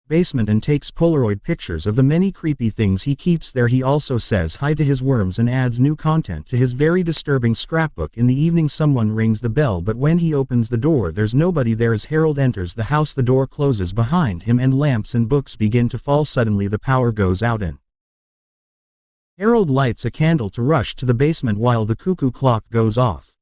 basement and takes Polaroid pictures of the many creepy things he keeps there. He also says hi to his worms and adds new content to his very disturbing scrapbook. In the evening someone rings the bell, but when he opens the door there's nobody there. As Harold enters the house the door closes behind him and lamps and books begin to fall. Suddenly the power goes out and Harold lights a candle to rush to the basement while the cuckoo clock goes off.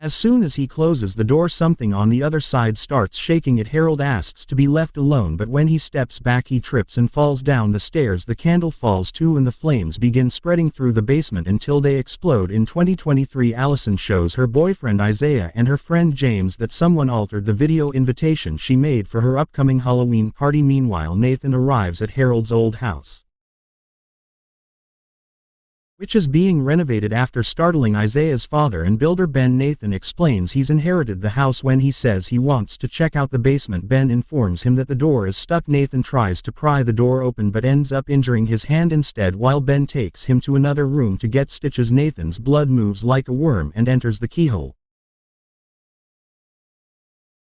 As soon as he closes the door something on the other side starts shaking it. Harold asks to be left alone, but when he steps back he trips and falls down the stairs. The candle falls too and the flames begin spreading through the basement until they explode. In 2023 Allison shows her boyfriend Isaiah and her friend James that someone altered the video invitation she made for her upcoming Halloween party. Meanwhile Nathan arrives at Harold's old house, which is being renovated after startling Isaiah's father and builder Ben. Nathan explains he's inherited the house. When he says he wants to check out the basement, Ben informs him that the door is stuck. Nathan tries to pry the door open but ends up injuring his hand instead while Ben takes him to another room to get stitches. Nathan's blood moves like a worm and enters the keyhole,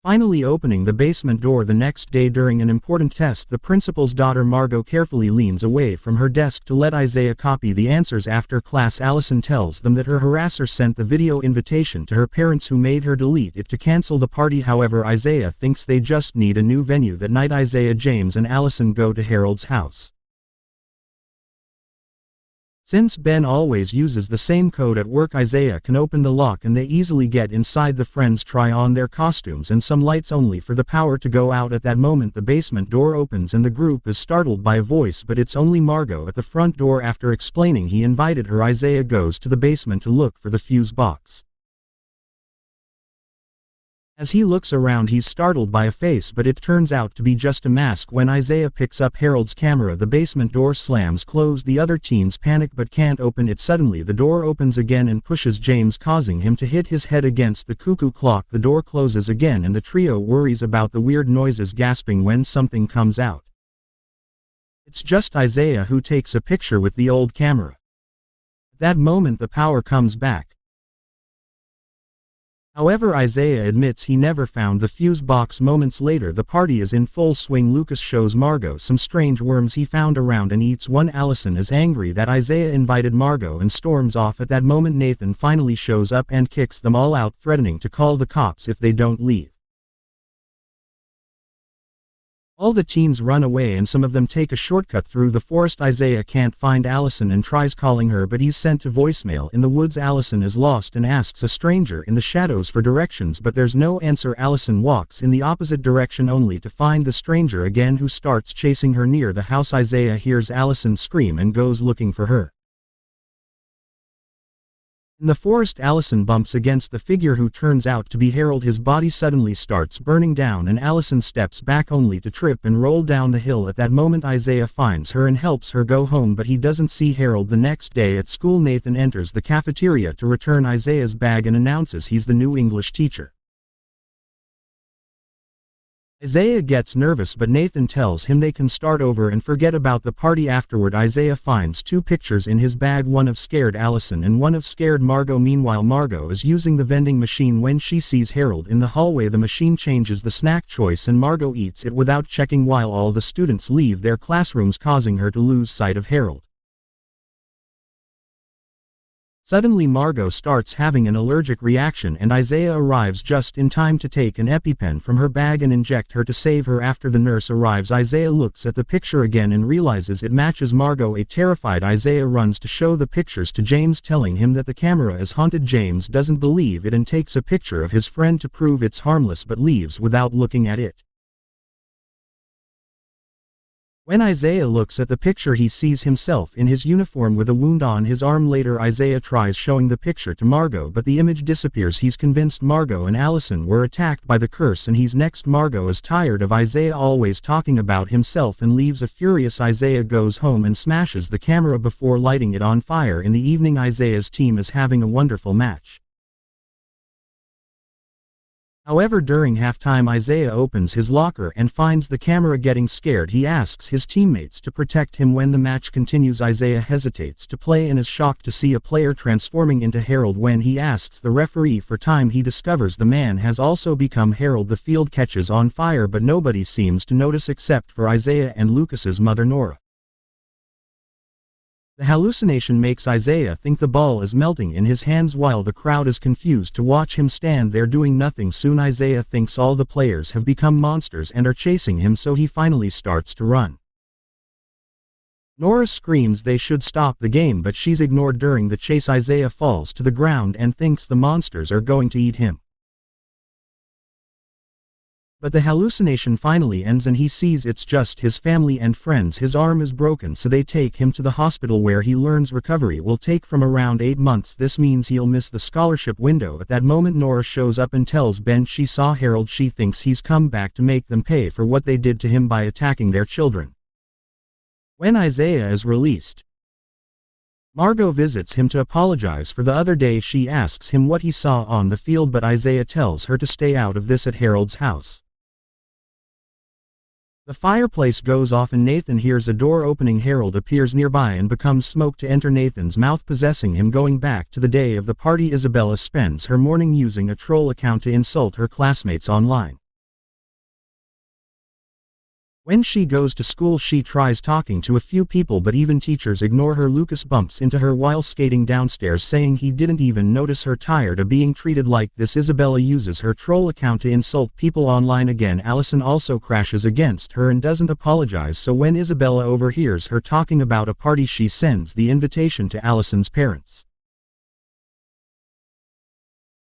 finally opening the basement door. The next day during an important test the principal's daughter Margot carefully leans away from her desk to let Isaiah copy the answers. After class Allison tells them that her harasser sent the video invitation to her parents who made her delete it to cancel the party. However, Isaiah thinks they just need a new venue. That night Isaiah, James and Allison go to Harold's house. Since Ben always uses the same code at work, Isaiah can open the lock and they easily get inside. The friends try on their costumes and some lights only for the power to go out. At that moment the basement door opens and the group is startled by a voice, but it's only Margot at the front door. After explaining he invited her, Isaiah goes to the basement to look for the fuse box. As he looks around he's startled by a face, but it turns out to be just a mask. When Isaiah picks up Harold's camera the basement door slams closed. The other teens panic but can't open it. Suddenly the door opens again and pushes James, causing him to hit his head against the cuckoo clock. The door closes again and the trio worries about the weird noises, gasping when something comes out. It's just Isaiah who takes a picture with the old camera. At that moment the power comes back. However, Isaiah admits he never found the fuse box. Moments later the party is in full swing. Lucas shows Margot some strange worms he found around and eats one. Allison is angry that Isaiah invited Margot and storms off. At that moment Nathan finally shows up and kicks them all out, threatening to call the cops if they don't leave. All the teens run away and some of them take a shortcut through the forest. Isaiah can't find Allison and tries calling her, but he's sent to voicemail. In the woods Allison is lost and asks a stranger in the shadows for directions, but there's no answer. Allison walks in the opposite direction only to find the stranger again, who starts chasing her near the house. Isaiah hears Allison scream and goes looking for her. In the forest Allison bumps against the figure who turns out to be Harold. His body suddenly starts burning down and Allison steps back only to trip and roll down the hill. At that moment Isaiah finds her and helps her go home, but he doesn't see Harold. The next day at school Nathan enters the cafeteria to return Isaiah's bag and announces he's the new English teacher. Isaiah gets nervous, but Nathan tells him they can start over and forget about the party. Afterward Isaiah finds two pictures in his bag, one of scared Allison and one of scared Margot. Meanwhile Margot is using the vending machine when she sees Harold in the hallway. The machine changes the snack choice and Margot eats it without checking while all the students leave their classrooms, causing her to lose sight of Harold. Suddenly Margot starts having an allergic reaction and Isaiah arrives just in time to take an EpiPen from her bag and inject her to save her. After the nurse arrives Isaiah looks at the picture again and realizes it matches Margot. Terrified Isaiah runs to show the pictures to James, telling him that the camera is haunted. James doesn't believe it and takes a picture of his friend to prove it's harmless, but leaves without looking at it. When Isaiah looks at the picture he sees himself in his uniform with a wound on his arm. Later Isaiah tries showing the picture to Margot, but the image disappears. He's convinced Margot and Allison were attacked by the curse and he's next. Margot is tired of Isaiah always talking about himself and leaves. A furious Isaiah goes home and smashes the camera before lighting it on fire. In the evening Isaiah's team is having a wonderful match. However, during halftime, Isaiah opens his locker and finds the camera. Getting scared, he asks his teammates to protect him. When the match continues, Isaiah hesitates to play and is shocked to see a player transforming into Harold. When he asks the referee for time, he discovers the man has also become Harold. The field catches on fire, but nobody seems to notice except for Isaiah and Lucas's mother, Nora. The hallucination makes Isaiah think the ball is melting in his hands while the crowd is confused to watch him stand there doing nothing. Soon Isaiah thinks all the players have become monsters and are chasing him, so he finally starts to run. Nora screams they should stop the game, but she's ignored during the chase. Isaiah falls to the ground and thinks the monsters are going to eat him. But the hallucination finally ends and he sees it's just his family and friends. His arm is broken, so they take him to the hospital where he learns recovery will take from around 8 months. This means he'll miss the scholarship window. At that moment, Nora shows up and tells Ben she saw Harold. She thinks he's come back to make them pay for what they did to him by attacking their children. When Isaiah is released, Margot visits him to apologize for the other day. She asks him what he saw on the field, but Isaiah tells her to stay out of this at Harold's house. The fireplace goes off and Nathan hears a door opening. Harold appears nearby and becomes smoke to enter Nathan's mouth, possessing him. Going back to the day of the party, Isabella spends her morning using a troll account to insult her classmates online. When she goes to school, she tries talking to a few people, but even teachers ignore her. Lucas bumps into her while skating downstairs, saying he didn't even notice her. Tired of being treated like this, Isabella uses her troll account to insult people online again. Allison also crashes against her and doesn't apologize, so when Isabella overhears her talking about a party, she sends the invitation to Allison's parents.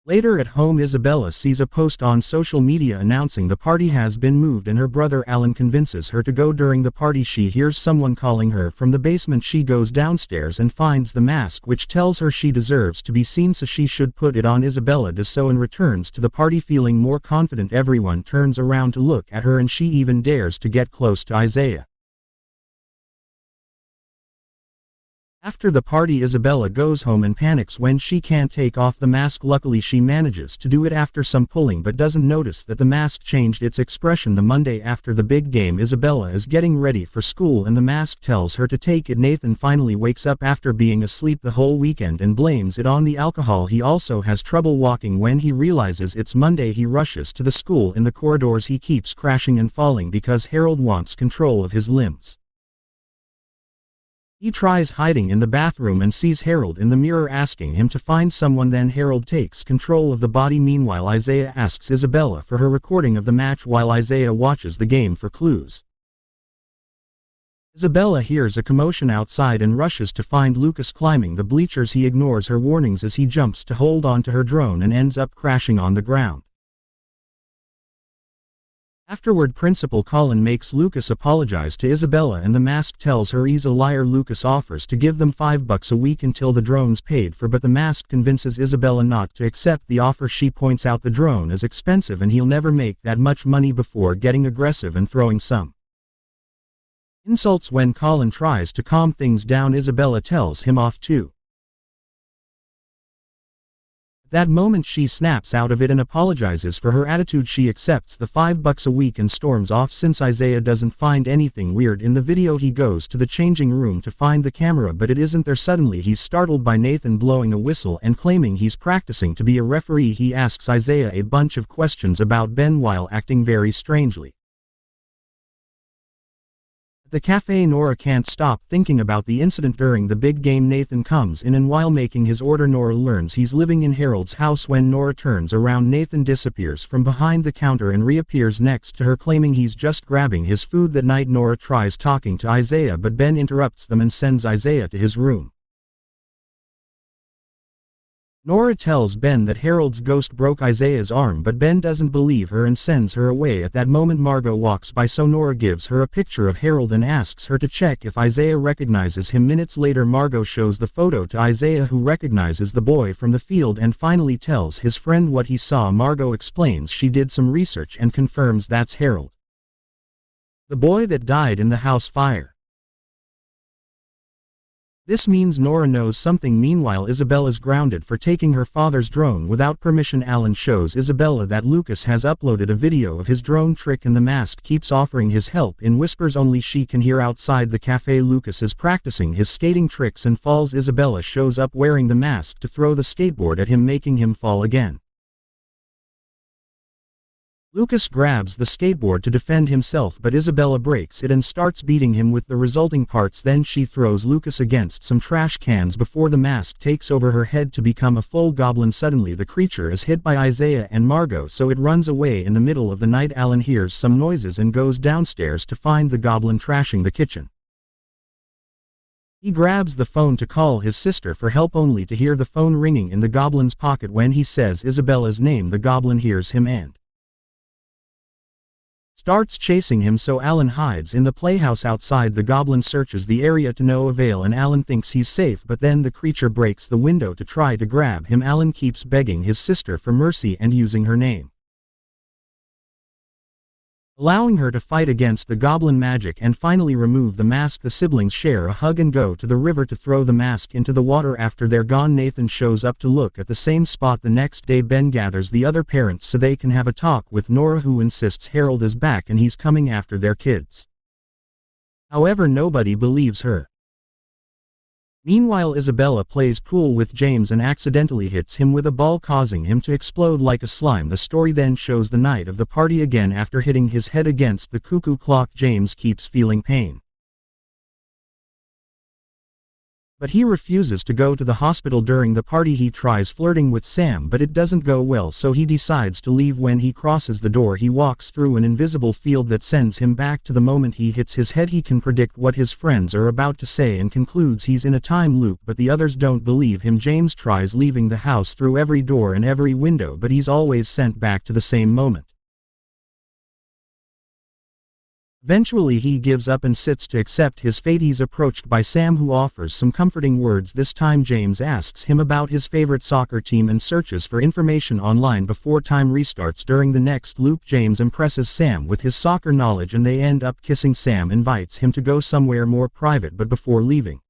Later at home, Isabella sees a post on social media announcing the party has been moved and her brother Alan convinces her to go. During the party, she hears someone calling her from the basement. She goes downstairs and finds the mask, which tells her she deserves to be seen, so she should put it on. Isabella does so and returns to the party feeling more confident. Everyone turns around to look at her and she even dares to get close to Isaiah. After the party, Isabella goes home and panics when she can't take off the mask. Luckily, she manages to do it after some pulling, but doesn't notice that the mask changed its expression. The Monday after the big game, Isabella is getting ready for school and the mask tells her to take it. Nathan finally wakes up after being asleep the whole weekend and blames it on the alcohol. He also has trouble walking. When he realizes it's Monday, he rushes to the school. In the corridors, he keeps crashing and falling because Harold wants control of his limbs. He tries hiding in the bathroom and sees Harold in the mirror asking him to find someone. Then Harold takes control of the body. Meanwhile, Isaiah asks Isabella for her recording of the match while Isaiah watches the game for clues. Isabella hears a commotion outside and rushes to find Lucas climbing the bleachers. He ignores her warnings as he jumps to hold on to her drone and ends up crashing on the ground. Afterward, Principal Colin makes Lucas apologize to Isabella and the mask tells her he's a liar. Lucas offers to give them $5 a week until the drone's paid for, but the mask convinces Isabella not to accept the offer. She points out the drone is expensive and he'll never make that much money before getting aggressive and throwing some insults. When Colin tries to calm things down, Isabella tells him off too. That moment, she snaps out of it and apologizes for her attitude. She accepts the $5 a week and storms off. Since Isaiah doesn't find anything weird in the video, he goes to the changing room to find the camera, but it isn't there. Suddenly, he's startled by Nathan blowing a whistle and claiming he's practicing to be a referee. He asks Isaiah a bunch of questions about Ben while acting very strangely. At the cafe, Nora can't stop thinking about the incident during the big game. Nathan comes in and while making his order, Nora learns he's living in Harold's house. When Nora turns around, Nathan disappears from behind the counter and reappears next to her, claiming he's just grabbing his food. That night, Nora tries talking to Isaiah, but Ben interrupts them and sends Isaiah to his room. Nora tells Ben that Harold's ghost broke Isaiah's arm, but Ben doesn't believe her and sends her away. At that moment, Margot walks by, so Nora gives her a picture of Harold and asks her to check if Isaiah recognizes him. Minutes later, Margot shows the photo to Isaiah, who recognizes the boy from the field and finally tells his friend what he saw. Margot explains she did some research and confirms that's Harold, the boy that died in the house fire. This means Nora knows something. Meanwhile, Isabella's grounded for taking her father's drone without permission. Alan shows Isabella that Lucas has uploaded a video of his drone trick and the mask keeps offering his help in whispers only she can hear. Outside the cafe, Lucas is practicing his skating tricks and falls. Isabella shows up wearing the mask to throw the skateboard at him, making him fall again. Lucas grabs the skateboard to defend himself, but Isabella breaks it and starts beating him with the resulting parts. Then she throws Lucas against some trash cans before the mask takes over her head to become a full goblin. Suddenly the creature is hit by Isaiah and Margot, so it runs away. In the middle of the night, Alan hears some noises and goes downstairs to find the goblin trashing the kitchen. He grabs the phone to call his sister for help, only to hear the phone ringing in the goblin's pocket. When he says Isabella's name, the goblin hears him and starts chasing him, so Alan hides in the playhouse outside. The goblin searches the area to no avail and Alan thinks he's safe, but then the creature breaks the window to try to grab him. Alan keeps begging his sister for mercy and using her name, allowing her to fight against the goblin magic and finally remove the mask. The siblings share a hug and go to the river to throw the mask into the water. After they're gone, Nathan shows up to look at the same spot. The next day, Ben gathers the other parents so they can have a talk with Nora, who insists Harold is back and he's coming after their kids. However, nobody believes her. Meanwhile, Isabella plays pool with James and accidentally hits him with a ball, causing him to explode like a slime. The story then shows the night of the party again. After hitting his head against the cuckoo clock, James keeps feeling pain, but he refuses to go to the hospital. During the party, he tries flirting with Sam, but it doesn't go well, so he decides to leave. When he crosses the door, he walks through an invisible field that sends him back to the moment he hits his head. He can predict what his friends are about to say and concludes he's in a time loop, but the others don't believe him. James tries leaving the house through every door and every window, but he's always sent back to the same moment. Eventually he gives up and sits to accept his fate. He's approached by Sam, who offers some comforting words. This time James asks him about his favorite soccer team and searches for information online before time restarts. During the next loop, James impresses Sam with his soccer knowledge and they end up kissing. Sam invites him to go somewhere more private, but before leaving,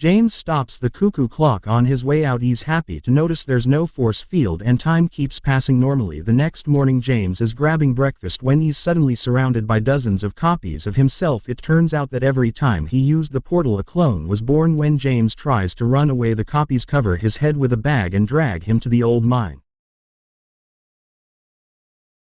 James stops the cuckoo clock on his way out. He's happy to notice there's no force field and time keeps passing normally. The next morning, James is grabbing breakfast when he's suddenly surrounded by dozens of copies of himself. It turns out that every time he used the portal, a clone was born. When James tries to run away, the copies cover his head with a bag and drag him to the old mine.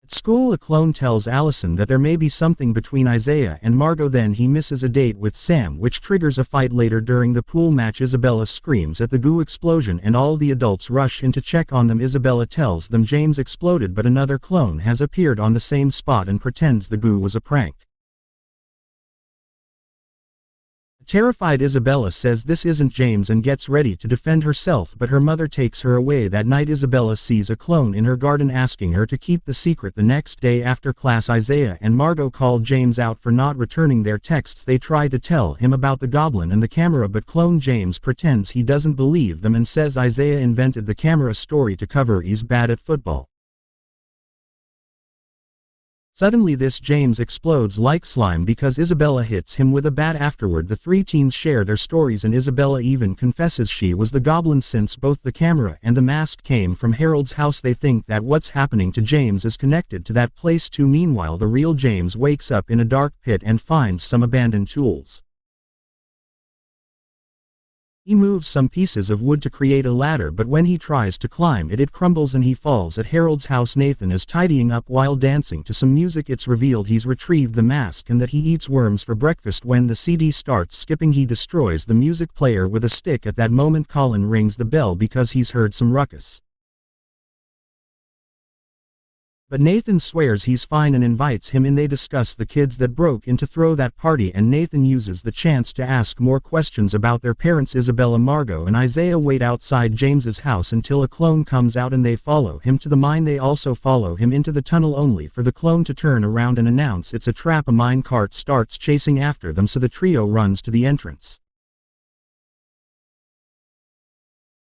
At school, a clone tells Allison that there may be something between Isaiah and Margot. Then he misses a date with Sam, which triggers a fight later. During the pool match, Isabella screams at the goo explosion and all the adults rush in to check on them. Isabella tells them James exploded, but another clone has appeared on the same spot and pretends the goo was a prank. Terrified, Isabella says this isn't James and gets ready to defend herself, but her mother takes her away. That night, Isabella sees a clone in her garden asking her to keep the secret. The next day after class, Isaiah and Margot call James out for not returning their texts. They try to tell him about the goblin and the camera, but clone James pretends he doesn't believe them and says Isaiah invented the camera story to cover he's bad at football. Suddenly this James explodes like slime because Isabella hits him with a bat. Afterward, the three teens share their stories and Isabella even confesses she was the goblin since both the camera and the mask came from Harold's house. They think that what's happening to James is connected to that place too. Meanwhile, the real James wakes up in a dark pit and finds some abandoned tools. He moves some pieces of wood to create a ladder, but when he tries to climb it, it crumbles and he falls. At Harold's house, Nathan is tidying up while dancing to some music. It's revealed he's retrieved the mask and that he eats worms for breakfast. When the CD starts skipping, he destroys the music player with a stick. At that moment, Colin rings the bell because he's heard some ruckus, but Nathan swears he's fine and invites him in. They discuss the kids that broke in to throw that party, and Nathan uses the chance to ask more questions about their parents. Isabella, Margot, and Isaiah wait outside James's house until a clone comes out and they follow him to the mine. They also follow him into the tunnel, only for the clone to turn around and announce it's a trap. A mine cart starts chasing after them, so the trio runs to the entrance.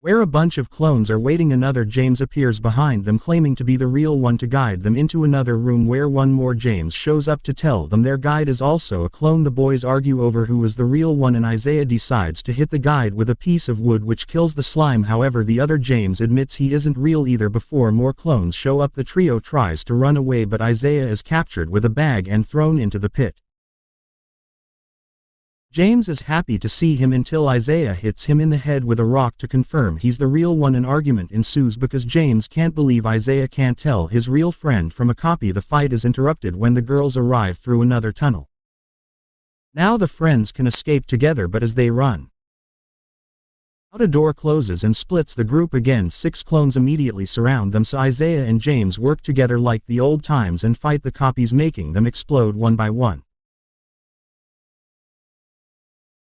Where a bunch of clones are waiting, another James appears behind them claiming to be the real one to guide them into another room where one more James shows up to tell them their guide is also a clone. The boys argue over who is the real one and Isaiah decides to hit the guide with a piece of wood which kills the slime. However, the other James admits he isn't real either. Before more clones show up, the trio tries to run away but Isaiah is captured with a bag and thrown into the pit. James is happy to see him until Isaiah hits him in the head with a rock to confirm he's the real one. An argument ensues because James can't believe Isaiah can't tell his real friend from a copy. The fight is interrupted when the girls arrive through another tunnel. Now the friends can escape together, but as they run out, a door closes and splits the group again. 6 clones immediately surround them, so Isaiah and James work together like the old times and fight the copies, making them explode one by one.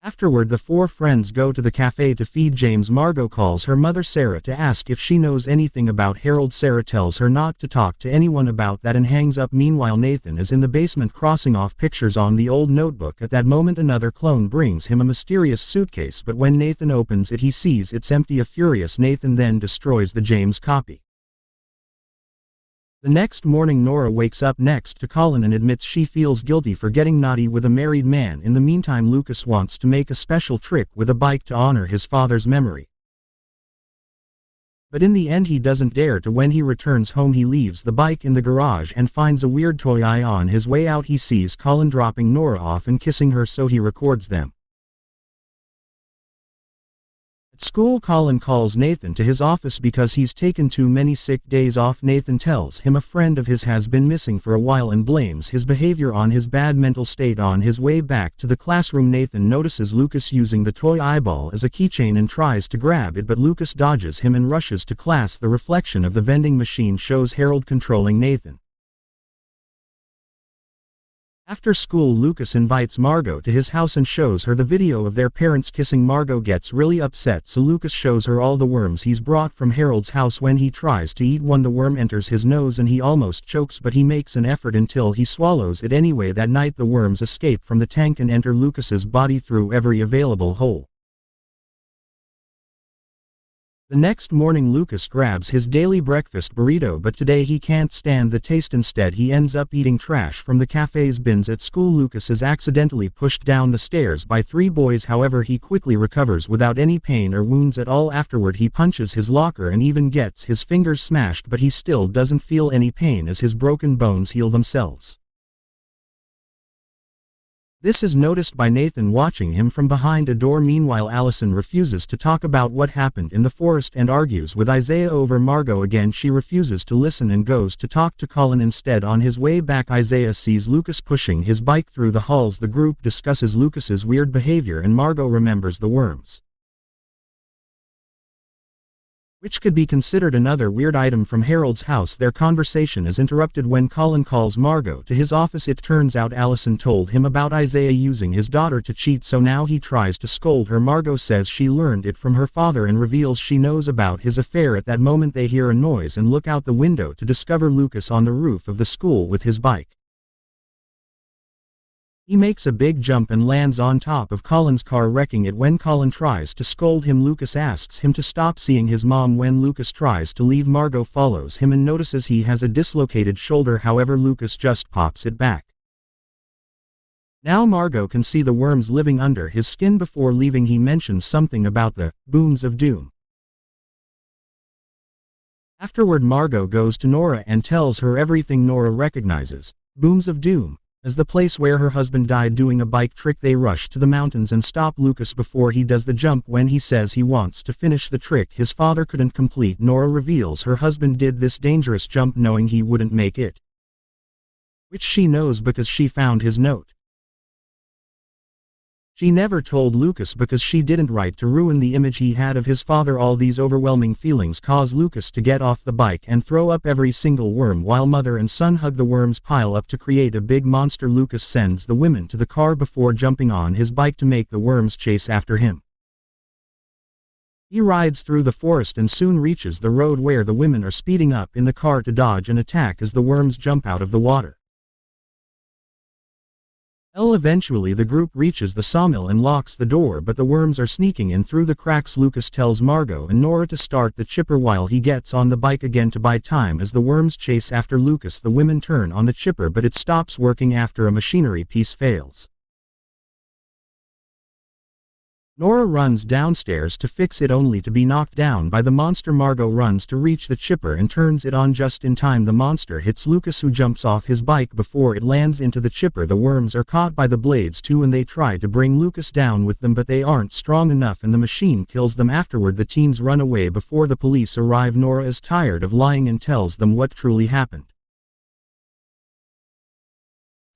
Afterward, the 4 friends go to the cafe to feed James. Margot calls her mother Sarah to ask if she knows anything about Harold. Sarah tells her not to talk to anyone about that and hangs up. Meanwhile, Nathan is in the basement crossing off pictures on the old notebook. At that moment, another clone brings him a mysterious suitcase, but when Nathan opens it he sees it's empty. A furious Nathan then destroys the James copy. The next morning, Nora wakes up next to Colin and admits she feels guilty for getting naughty with a married man. In the meantime, Lucas wants to make a special trick with a bike to honor his father's memory. But in the end he doesn't dare to. When he returns home, he leaves the bike in the garage and finds a weird toy. On his way out he sees Colin dropping Nora off and kissing her, so he records them. At school, Colin calls Nathan to his office because he's taken too many sick days off. Nathan tells him a friend of his has been missing for a while and blames his behavior on his bad mental state. On his way back to the classroom, Nathan notices Lucas using the toy eyeball as a keychain and tries to grab it, but Lucas dodges him and rushes to class. The reflection of the vending machine shows Harold controlling Nathan. After school, Lucas invites Margot to his house and shows her the video of their parents kissing. Margot gets really upset, so Lucas shows her all the worms he's brought from Harold's house. When he tries to eat one, the worm enters his nose and he almost chokes, but he makes an effort until he swallows it anyway. That night the worms escape from the tank and enter Lucas's body through every available hole. The next morning, Lucas grabs his daily breakfast burrito, but today he can't stand the taste. Instead, he ends up eating trash from the cafe's bins. At school, Lucas is accidentally pushed down the stairs by 3 boys. However, he quickly recovers without any pain or wounds at all. Afterward, he punches his locker and even gets his fingers smashed, but he still doesn't feel any pain as his broken bones heal themselves. This is noticed by Nathan watching him from behind a door. Meanwhile, Allison refuses to talk about what happened in the forest and argues with Isaiah over Margot again. She refuses to listen and goes to talk to Colin instead. On his way back, Isaiah sees Lucas pushing his bike through the halls. The group discusses Lucas's weird behavior and Margot remembers the worms, which could be considered another weird item from Harold's house. Their conversation is interrupted when Colin calls Margot to his office. It turns out Allison told him about Isaiah using his daughter to cheat, so now he tries to scold her. Margot says she learned it from her father and reveals she knows about his affair. At that moment they hear a noise and look out the window to discover Lucas on the roof of the school with his bike. He makes a big jump and lands on top of Colin's car, wrecking it. When Colin tries to scold him, Lucas asks him to stop seeing his mom. When Lucas tries to leave, Margot follows him and notices he has a dislocated shoulder. However, Lucas just pops it back. Now Margot can see the worms living under his skin. Before leaving, he mentions something about the booms of doom. Afterward, Margot goes to Nora and tells her everything. Nora recognizes booms of doom as the place where her husband died doing a bike trick. They rush to the mountains and stop Lucas before he does the jump. When he says he wants to finish the trick his father couldn't complete, Nora reveals her husband did this dangerous jump knowing he wouldn't make it, which she knows because she found his note. She never told Lucas because she didn't write to ruin the image he had of his father. All these overwhelming feelings cause Lucas to get off the bike and throw up every single worm while mother and son hug. The worms pile up to create a big monster. Lucas sends the women to the car before jumping on his bike to make the worms chase after him. He rides through the forest and soon reaches the road where the women are speeding up in the car to dodge an attack as the worms jump out of the water. Eventually the group reaches the sawmill and locks the door, but the worms are sneaking in through the cracks. Lucas tells Margot and Nora to start the chipper while he gets on the bike again to buy time as the worms chase after Lucas. The women turn on the chipper, but it stops working after a machinery piece fails. Nora runs downstairs to fix it only to be knocked down by the monster. Margot runs to reach the chipper and turns it on just in time. The monster hits Lucas, who jumps off his bike before it lands into the chipper. The worms are caught by the blades too and they try to bring Lucas down with them, but they aren't strong enough and the machine kills them. Afterward the teens run away before the police arrive. Nora is tired of lying and tells them what truly happened.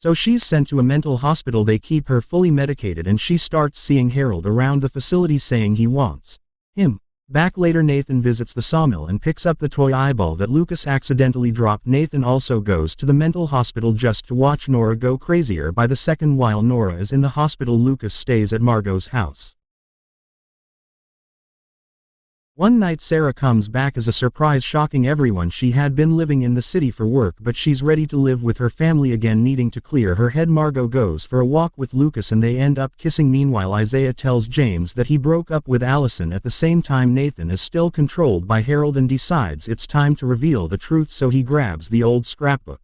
So she's sent to a mental hospital. They keep her fully medicated and she starts seeing Harold around the facility saying he wants him back. Later Nathan visits the sawmill and picks up the toy eyeball that Lucas accidentally dropped. Nathan also goes to the mental hospital just to watch Nora go crazier by the second. While Nora is in the hospital, Lucas stays at Margot's house. One night Sarah comes back as a surprise, shocking everyone. She had been living in the city for work, but she's ready to live with her family again, needing to clear her head. Margot goes for a walk with Lucas and they end up kissing. Meanwhile Isaiah tells James that he broke up with Allison. At the same time Nathan is still controlled by Harold and decides it's time to reveal the truth, so he grabs the old scrapbook.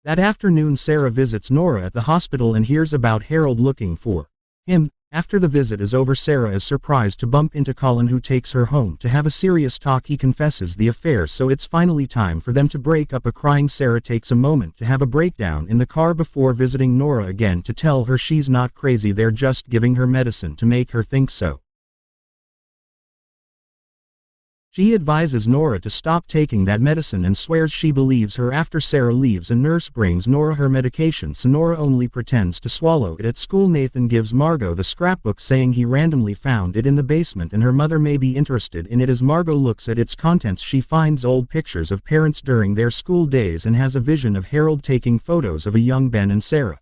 That afternoon Sarah visits Nora at the hospital and hears about Harold looking for him. After the visit is over, Sarah is surprised to bump into Colin, who takes her home to have a serious talk. He confesses the affair, so it's finally time for them to break up. Crying Sarah takes a moment to have a breakdown in the car before visiting Nora again to tell her she's not crazy, they're just giving her medicine to make her think so. She advises Nora to stop taking that medicine and swears she believes her. After Sarah leaves, a nurse brings Nora her medication, so Nora only pretends to swallow it. At school Nathan gives Margot the scrapbook, saying he randomly found it in the basement and her mother may be interested in it. As Margot looks at its contents she finds old pictures of parents during their school days and has a vision of Harold taking photos of a young Ben and Sarah.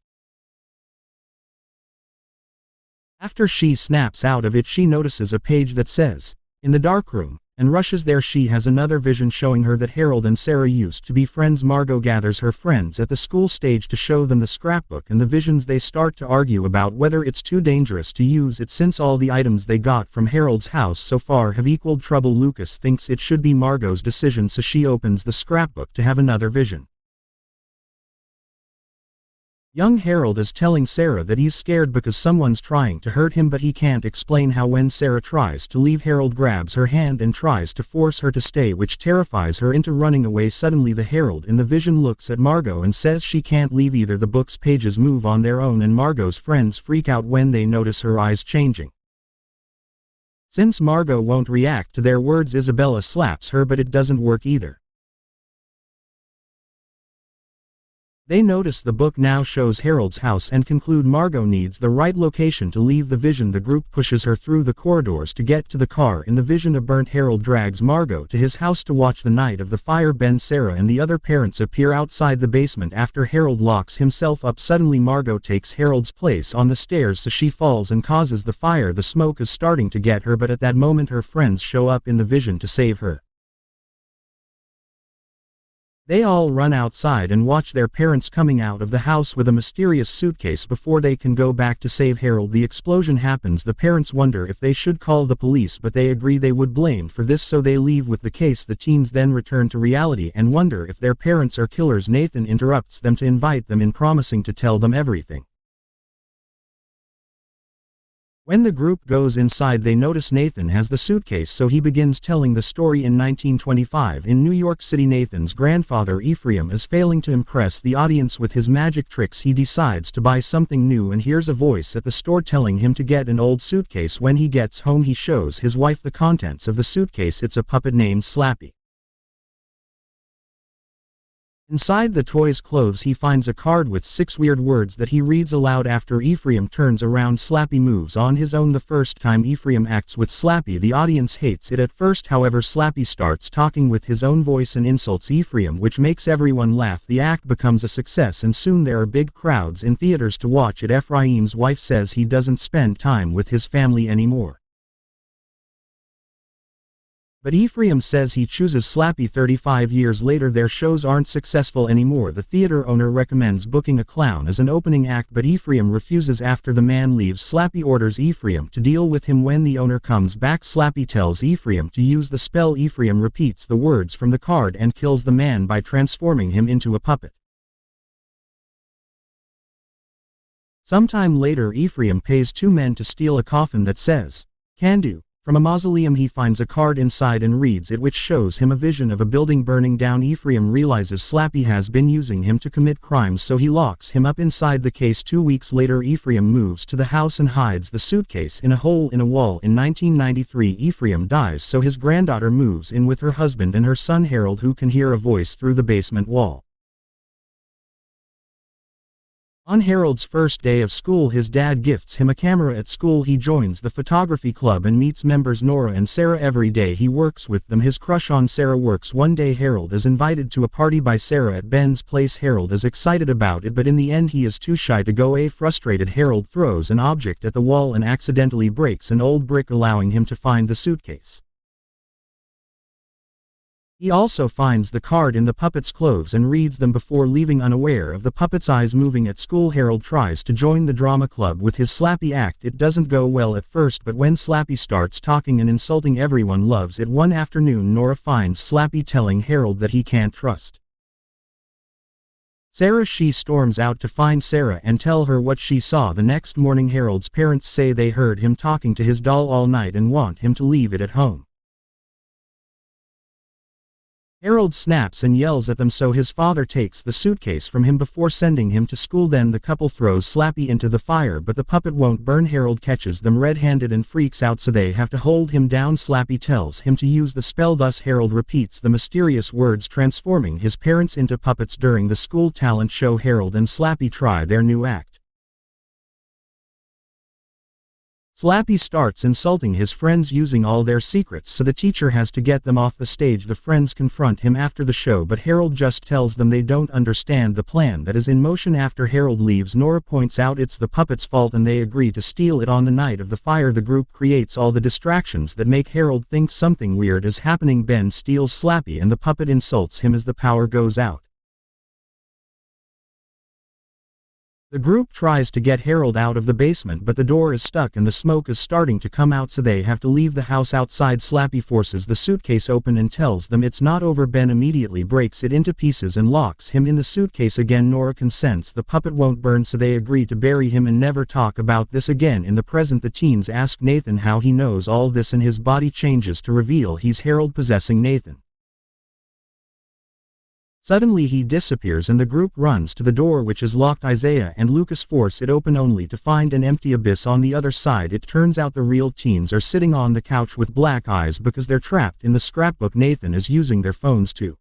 After she snaps out of it, she notices a page that says, "In the darkroom," and rushes there. She has another vision showing her that Harold and Sarah used to be friends. Margot gathers her friends at the school stage to show them the scrapbook and the visions. They start to argue about whether it's too dangerous to use it since all the items they got from Harold's house so far have equaled trouble. Lucas thinks it should be Margot's decision, so she opens the scrapbook to have another vision. Young Harold is telling Sarah that he's scared because someone's trying to hurt him, but he can't explain how. When Sarah tries to leave, Harold grabs her hand and tries to force her to stay, which terrifies her into running away. Suddenly the Harold in the vision looks at Margot and says she can't leave either. The book's pages move on their own and Margot's friends freak out when they notice her eyes changing. Since Margot won't react to their words, Isabella slaps her, but it doesn't work either. They notice the book now shows Harold's house and conclude Margot needs the right location to leave the vision. The group pushes her through the corridors to get to the car. In the vision, a burnt Harold drags Margot to his house to watch the night of the fire. Ben, Sarah and the other parents appear outside the basement after Harold locks himself up. Suddenly Margot takes Harold's place on the stairs, so she falls and causes the fire. The smoke is starting to get her, but at that moment her friends show up in the vision to save her. They all run outside and watch their parents coming out of the house with a mysterious suitcase before they can go back to save Harold. The explosion happens. The parents wonder if they should call the police, but they agree they would blame for this, so they leave with the case. The teens then return to reality and wonder if their parents are killers. Nathan interrupts them to invite them in, promising to tell them everything. When the group goes inside, they notice Nathan has the suitcase, so he begins telling the story. In 1925, in New York City, Nathan's grandfather Ephraim is failing to impress the audience with his magic tricks. He decides to buy something new and hears a voice at the store telling him to get an old suitcase. When he gets home, he shows his wife the contents of the suitcase. It's a puppet named Slappy. Inside the toy's clothes he finds a card with 6 weird words that he reads aloud. After Ephraim turns around, Slappy moves on his own. The first time Ephraim acts with Slappy, the audience hates it at first. However, Slappy starts talking with his own voice and insults Ephraim, which makes everyone laugh. The act becomes a success and soon there are big crowds in theaters to watch it. Ephraim's wife says he doesn't spend time with his family anymore. But Ephraim says he chooses Slappy. 35 years later their shows aren't successful anymore. The theater owner recommends booking a clown as an opening act, but Ephraim refuses. After the man leaves, Slappy orders Ephraim to deal with him. When the owner comes back, Slappy tells Ephraim to use the spell. Ephraim repeats the words from the card and kills the man by transforming him into a puppet. Sometime later, Ephraim pays 2 men to steal a coffin that says, "Can do." From a mausoleum he finds a card inside and reads it, which shows him a vision of a building burning down. Ephraim realizes Slappy has been using him to commit crimes, so he locks him up inside the case. 2 weeks later Ephraim moves to the house and hides the suitcase in a hole in a wall. In 1993 Ephraim dies, so his granddaughter moves in with her husband and her son Harold, who can hear a voice through the basement wall. On Harold's first day of school, his dad gifts him a camera. At school he joins the photography club and meets members Nora and Sarah. Every day he works with them. His crush on Sarah works. One day Harold is invited to a party by Sarah at Ben's place. Harold is excited about it, but in the end he is too shy to go. Frustrated, Harold throws an object at the wall and accidentally breaks an old brick, allowing him to find the suitcase. He also finds the card in the puppet's clothes and reads them before leaving, unaware of the puppet's eyes moving. At school Harold tries to join the drama club with his Slappy act. It doesn't go well at first, but when Slappy starts talking and insulting, everyone loves it. One afternoon Nora finds Slappy telling Harold that he can't trust Sarah. She storms out to find Sarah and tell her what she saw. The next morning Harold's parents say they heard him talking to his doll all night and want him to leave it at home. Harold snaps and yells at them, so his father takes the suitcase from him before sending him to school. Then the couple throws Slappy into the fire, but the puppet won't burn. Harold catches them red-handed and freaks out, so they have to hold him down. Slappy tells him to use the spell, thus Harold repeats the mysterious words, transforming his parents into puppets. During the school talent show, Harold and Slappy try their new act. Slappy starts insulting his friends using all their secrets, so the teacher has to get them off the stage. The friends confront him after the show, but Harold just tells them they don't understand the plan that is in motion. After Harold leaves, Nora points out it's the puppet's fault and they agree to steal it. On the night of the fire, the group creates all the distractions that make Harold think something weird is happening. Ben steals Slappy and the puppet insults him as the power goes out. The group tries to get Harold out of the basement, but the door is stuck and the smoke is starting to come out, so they have to leave the house. Outside, Slappy forces the suitcase open and tells them it's not over. Ben immediately breaks it into pieces and locks him in the suitcase again. Nora consents the puppet won't burn, so they agree to bury him and never talk about this again. In the present, the teens ask Nathan how he knows all this, and his body changes to reveal he's Harold possessing Nathan. Suddenly he disappears and the group runs to the door, which is locked. Isaiah and Lucas force it open only to find an empty abyss on the other side. It turns out the real teens are sitting on the couch with black eyes because they're trapped in the scrapbook. Nathan is using their phones to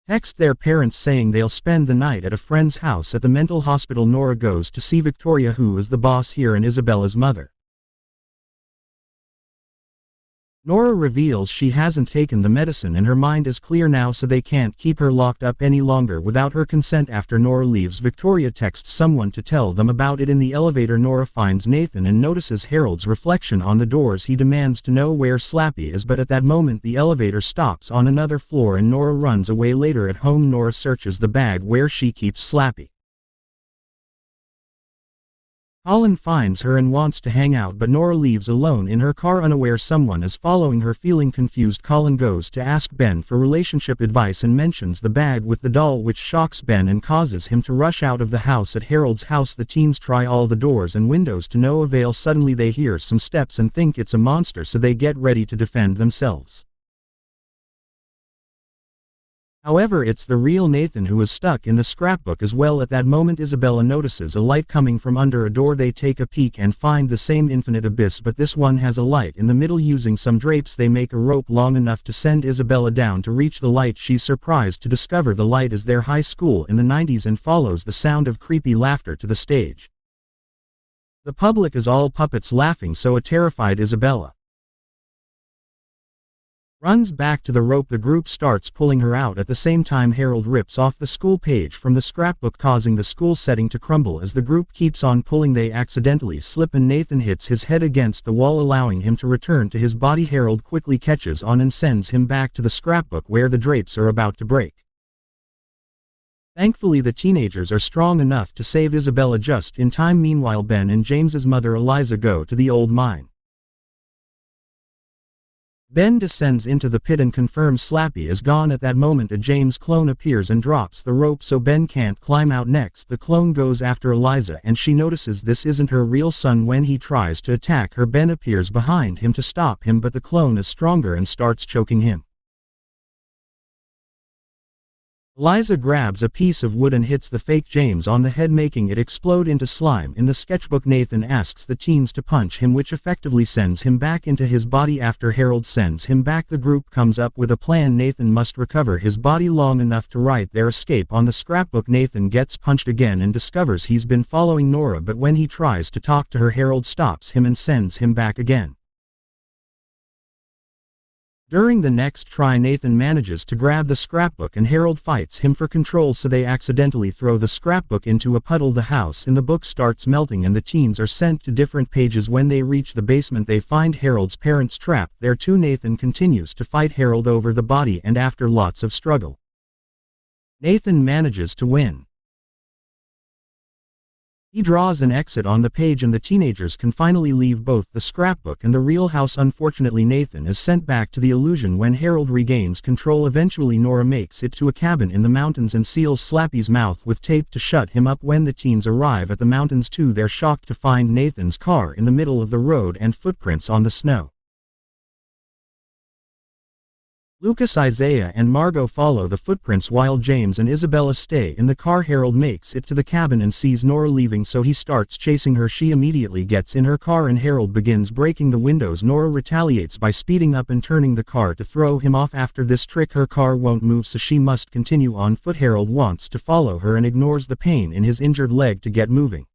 text their parents saying they'll spend the night at a friend's house at the mental hospital. Nora goes to see Victoria, who is the boss here and Isabella's mother. Nora reveals she hasn't taken the medicine and her mind is clear now, so they can't keep her locked up any longer without her consent. After Nora leaves, Victoria texts someone to tell them about it. In the elevator, Nora finds Nathan and notices Harold's reflection on the doors. He demands to know where Slappy is, but at that moment the elevator stops on another floor and Nora runs away. Later at home, Nora searches the bag where she keeps Slappy. Colin finds her and wants to hang out, but Nora leaves alone in her car, unaware someone is following her. Feeling confused, Colin goes to ask Ben for relationship advice and mentions the bag with the doll, which shocks Ben and causes him to rush out of the house. At Harold's house, the teens try all the doors and windows to no avail. Suddenly they hear some steps and think it's a monster, so they get ready to defend themselves. However, it's the real Nathan who is stuck in the scrapbook as well. At that moment, Isabella notices a light coming from under a door. They take a peek and find the same infinite abyss, but this one has a light in the middle. Using some drapes, they make a rope long enough to send Isabella down to reach the light. She's surprised to discover the light is their high school in the 90s and follows the sound of creepy laughter to the stage. The public is all puppets laughing, so a terrified Isabella runs back to the rope. The group starts pulling her out. At the same time, Harold rips off the school page from the scrapbook, causing the school setting to crumble. As the group keeps on pulling, they accidentally slip and Nathan hits his head against the wall, allowing him to return to his body. Harold quickly catches on and sends him back to the scrapbook where the drapes are about to break. Thankfully, the teenagers are strong enough to save Isabella just in time. Meanwhile, Ben and James's mother Eliza go to the old mine. Ben descends into the pit and confirms Slappy is gone. At that moment, a James clone appears and drops the rope so Ben can't climb out. Next, the clone goes after Eliza and she notices this isn't her real son. When he tries to attack her, Ben appears behind him to stop him, but the clone is stronger and starts choking him. Eliza grabs a piece of wood and hits the fake James on the head, making it explode into slime. In the sketchbook, Nathan asks the teens to punch him, which effectively sends him back into his body. After Harold sends him back, the group comes up with a plan. Nathan must recover his body long enough to write their escape on the scrapbook. Nathan gets punched again and discovers he's been following Nora, but when he tries to talk to her, Harold stops him and sends him back again. During the next try, Nathan manages to grab the scrapbook and Harold fights him for control, so they accidentally throw the scrapbook into a puddle. The house in the book starts melting and the teens are sent to different pages. When they reach the basement, they find Harold's parents trapped there too. Nathan continues to fight Harold over the body, and after lots of struggle, Nathan manages to win. He draws an exit on the page and the teenagers can finally leave both the scrapbook and the real house. Unfortunately, Nathan is sent back to the illusion when Harold regains control. Eventually, Nora makes it to a cabin in the mountains and seals Slappy's mouth with tape to shut him up. When the teens arrive at the mountains too, they're shocked to find Nathan's car in the middle of the road and footprints on the snow. Lucas, Isaiah and Margot follow the footprints while James and Isabella stay in the car. Harold makes it to the cabin and sees Nora leaving, so he starts chasing her. She immediately gets in her car and Harold begins breaking the windows. Nora retaliates by speeding up and turning the car to throw him off. After this trick, her car won't move, so she must continue on foot. Harold wants to follow her and ignores the pain in his injured leg to get moving.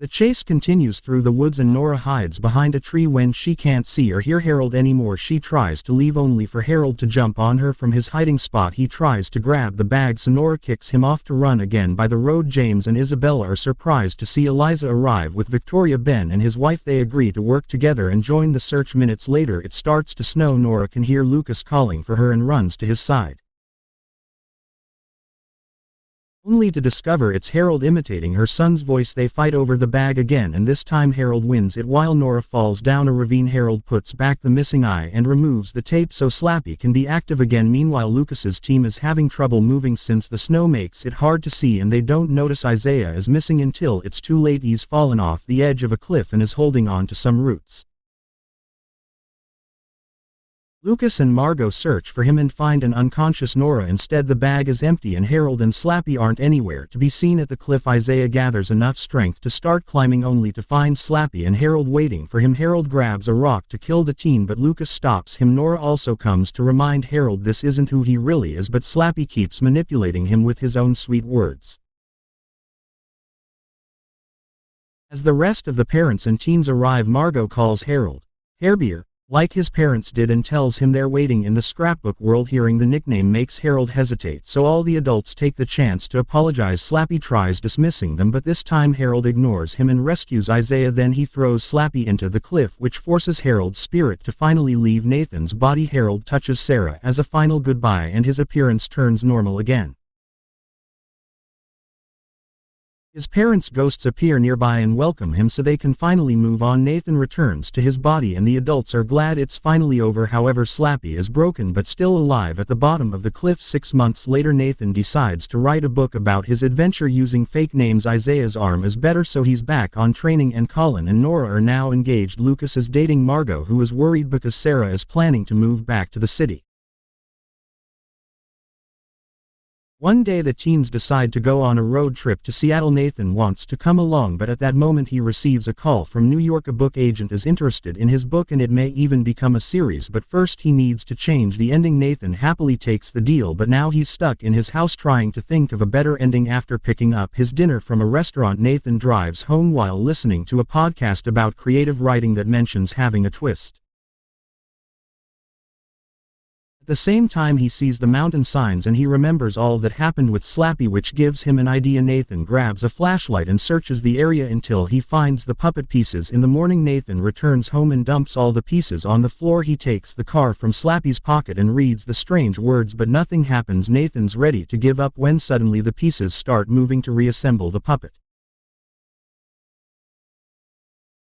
The chase continues through the woods and Nora hides behind a tree. When she can't see or hear Harold anymore, she tries to leave, only for Harold to jump on her from his hiding spot. He tries to grab the bag, so Nora kicks him off to run again by the road. James and Isabella are surprised to see Eliza arrive with Victoria, Ben and his wife. They agree to work together and join the search. Minutes later, it starts to snow. Nora can hear Lucas calling for her and runs to his side, only to discover it's Harold imitating her son's voice. They fight over the bag again and this time Harold wins it. While Nora falls down a ravine, Harold puts back the missing eye and removes the tape so Slappy can be active again. Meanwhile, Lucas's team is having trouble moving since the snow makes it hard to see, and they don't notice Isaiah is missing until it's too late. He's fallen off the edge of a cliff and is holding on to some roots. Lucas and Margot search for him and find an unconscious Nora. Instead, the bag is empty and Harold and Slappy aren't anywhere to be seen. At the cliff, Isaiah gathers enough strength to start climbing, only to find Slappy and Harold waiting for him. Harold grabs a rock to kill the teen, but Lucas stops him. Nora also comes to remind Harold this isn't who he really is, but Slappy keeps manipulating him with his own sweet words. As the rest of the parents and teens arrive, Margot calls Harold Hairbeer, like his parents did, and tells him they're waiting in the scrapbook world. Hearing the nickname makes Harold hesitate, so all the adults take the chance to apologize. Slappy tries dismissing them, but this time Harold ignores him and rescues Isaiah. Then he throws Slappy into the cliff, which forces Harold's spirit to finally leave Nathan's body. Harold touches Sarah as a final goodbye and his appearance turns normal again. His parents' ghosts appear nearby and welcome him so they can finally move on. Nathan returns to his body and the adults are glad it's finally over. However, Slappy is broken but still alive at the bottom of the cliff. 6 months later, Nathan decides to write a book about his adventure using fake names. Isaiah's arm is better, so he's back on training, and Colin and Nora are now engaged. Lucas is dating Margot, who is worried because Sarah is planning to move back to the city. One day the teens decide to go on a road trip to Seattle. Nathan wants to come along, but at that moment he receives a call from New York. A book agent is interested in his book and it may even become a series, but first he needs to change the ending. Nathan happily takes the deal, but now he's stuck in his house trying to think of a better ending. After picking up his dinner from a restaurant, Nathan drives home while listening to a podcast about creative writing that mentions having a twist. the same time he sees the mountain signs and he remembers all that happened with Slappy, which gives him an idea. Nathan grabs a flashlight and searches the area until he finds the puppet pieces. In the morning Nathan returns home and dumps all the pieces on the floor. He takes the car from Slappy's pocket and reads the strange words, but nothing happens. Nathan's ready to give up when suddenly the pieces start moving to reassemble the puppet.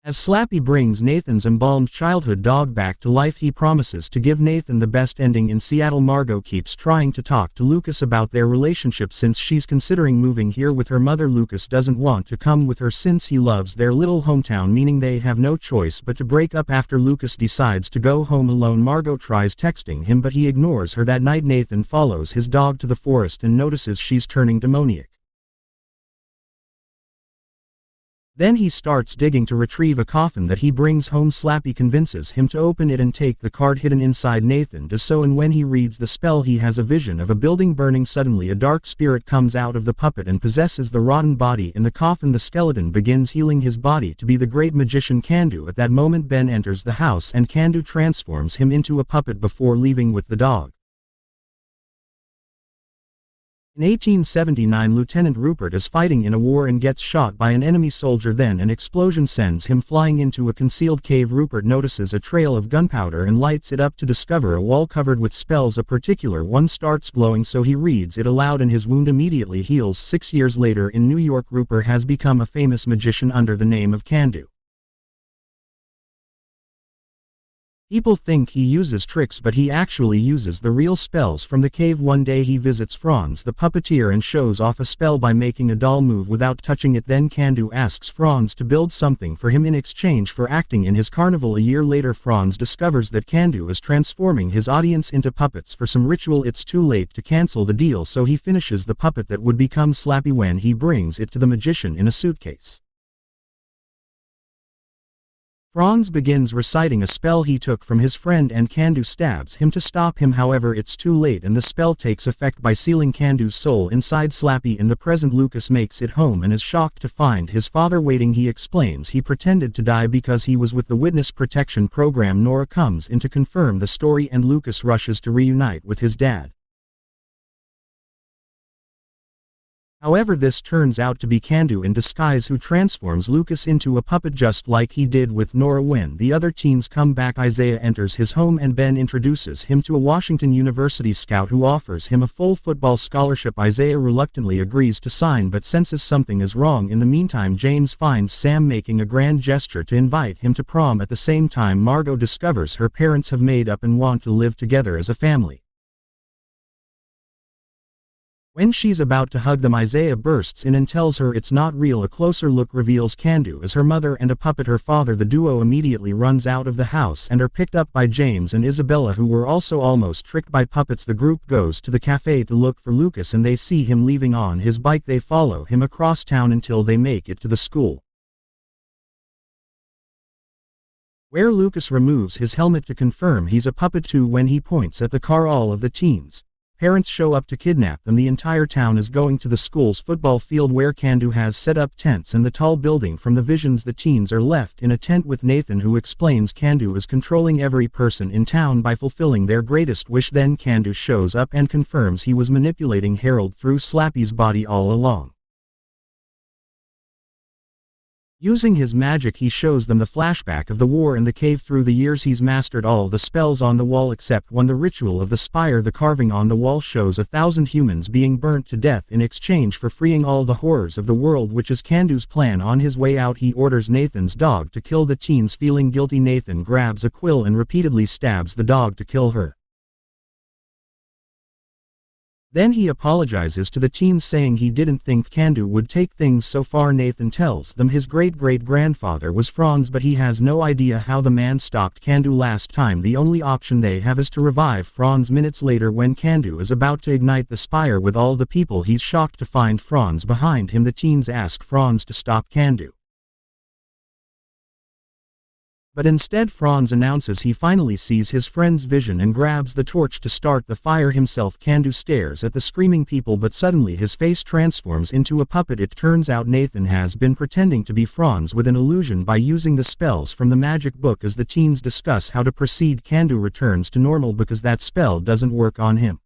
As Slappy brings Nathan's embalmed childhood dog back to life, he promises to give Nathan the best ending in Seattle. Margot keeps trying to talk to Lucas about their relationship since she's considering moving here with her mother. Lucas doesn't want to come with her since he loves their little hometown, meaning they have no choice but to break up after Lucas decides to go home alone. Margot tries texting him but he ignores her. That night Nathan follows his dog to the forest and notices she's turning demoniac. Then he starts digging to retrieve a coffin that he brings home. Slappy convinces him to open it and take the card hidden inside. Nathan does so, and when he reads the spell he has a vision of a building burning. Suddenly a dark spirit comes out of the puppet and possesses the rotten body in the coffin. The skeleton begins healing his body to be the great magician Kandu. At that moment Ben enters the house and Kandu transforms him into a puppet before leaving with the dog. In 1879 Lieutenant Rupert is fighting in a war and gets shot by an enemy soldier. Then an explosion sends him flying into a concealed cave. Rupert notices a trail of gunpowder and lights it up to discover a wall covered with spells. A particular one starts glowing, so he reads it aloud and his wound immediately heals. 6 years later in New York, Rupert has become a famous magician under the name of Kandu. People think he uses tricks, but he actually uses the real spells from the cave. One day he visits Franz the puppeteer and shows off a spell by making a doll move without touching it. Then Kandu asks Franz to build something for him in exchange for acting in his carnival. A year later Franz discovers that Kandu is transforming his audience into puppets for some ritual. It's too late to cancel the deal, so he finishes the puppet that would become Slappy when he brings it to the magician in a suitcase. Franz begins reciting a spell he took from his friend and Kandu stabs him to stop him. However, it's too late and the spell takes effect by sealing Kandu's soul inside Slappy. In the present, Lucas makes it home and is shocked to find his father waiting. He explains he pretended to die because he was with the witness protection program. Nora comes in to confirm the story and Lucas rushes to reunite with his dad. However, this turns out to be Kandu in disguise, who transforms Lucas into a puppet just like he did with Nora. When the other teens come back, Isaiah enters his home and Ben introduces him to a Washington University scout who offers him a full football scholarship. Isaiah reluctantly agrees to sign but senses something is wrong. In the meantime, James finds Sam making a grand gesture to invite him to prom. At the same time, Margot discovers her parents have made up and want to live together as a family. When she's about to hug them, Isaiah bursts in and tells her it's not real. A closer look reveals Kandu as her mother and a puppet her father. The duo immediately runs out of the house and are picked up by James and Isabella, who were also almost tricked by puppets. The group goes to the cafe to look for Lucas and they see him leaving on his bike. They follow him across town until they make it to the school, where Lucas removes his helmet to confirm he's a puppet too. When he points at the car, all of the teens' parents show up to kidnap them. The entire town is going to the school's football field where Kandu has set up tents and the tall building from the visions. The teens are left in a tent with Nathan, who explains Kandu is controlling every person in town by fulfilling their greatest wish. Then Kandu shows up and confirms he was manipulating Harold through Slappy's body all along. Using his magic, he shows them the flashback of the war in the cave. Through the years he's mastered all the spells on the wall except one, the ritual of the spire. The carving on the wall shows 1,000 humans being burnt to death in exchange for freeing all the horrors of the world, which is Kandu's plan. On his way out, he orders Nathan's dog to kill the teens. Feeling guilty, Nathan grabs a quill and repeatedly stabs the dog to kill her. Then he apologizes to the teens, saying he didn't think Kandu would take things so far. Nathan tells them his great-great-grandfather was Franz, but he has no idea how the man stopped Kandu last time. The only option they have is to revive Franz. Minutes later, when Kandu is about to ignite the spire with all the people, he's shocked to find Franz behind him. The teens ask Franz to stop Kandu, But instead Franz announces he finally sees his friend's vision and grabs the torch to start the fire himself. Candu stares at the screaming people, but suddenly his face transforms into a puppet. It turns out Nathan has been pretending to be Franz with an illusion by using the spells from the magic book. As the teens discuss how to proceed, Candu returns to normal because that spell doesn't work on him.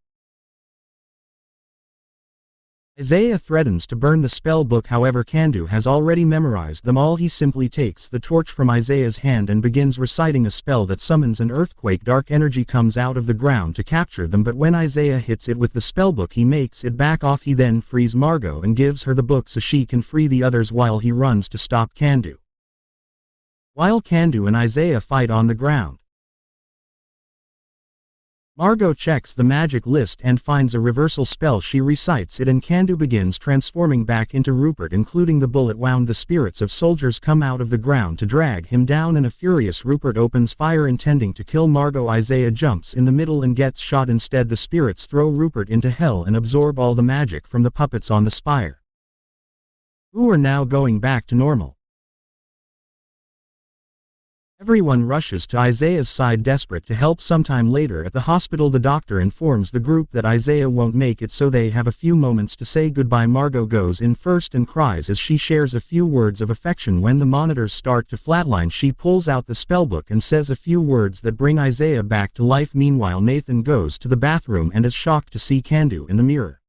Isaiah threatens to burn the spell book, however Candu has already memorized them all. He simply takes the torch from Isaiah's hand and begins reciting a spell that summons an earthquake. Dark energy comes out of the ground to capture them, but when Isaiah hits it with the spellbook he makes it back off. He then frees Margot and gives her the book so she can free the others while he runs to stop Candu. While Candu and Isaiah fight on the ground, Margot checks the magic list and finds a reversal spell. She recites it and Candu begins transforming back into Rupert, including the bullet wound. The spirits of soldiers come out of the ground to drag him down, and a furious Rupert opens fire intending to kill Margot. Isaiah jumps in the middle and gets shot. Instead, the spirits throw Rupert into hell and absorb all the magic from the puppets on the spire, who are now going back to normal. Everyone rushes to Isaiah's side, desperate to help. Sometime later at the hospital, the doctor informs the group that Isaiah won't make it, so they have a few moments to say goodbye. Margot goes in first and cries as she shares a few words of affection. When the monitors start to flatline, she pulls out the spellbook and says a few words that bring Isaiah back to life. Meanwhile, Nathan goes to the bathroom and is shocked to see Candu in the mirror.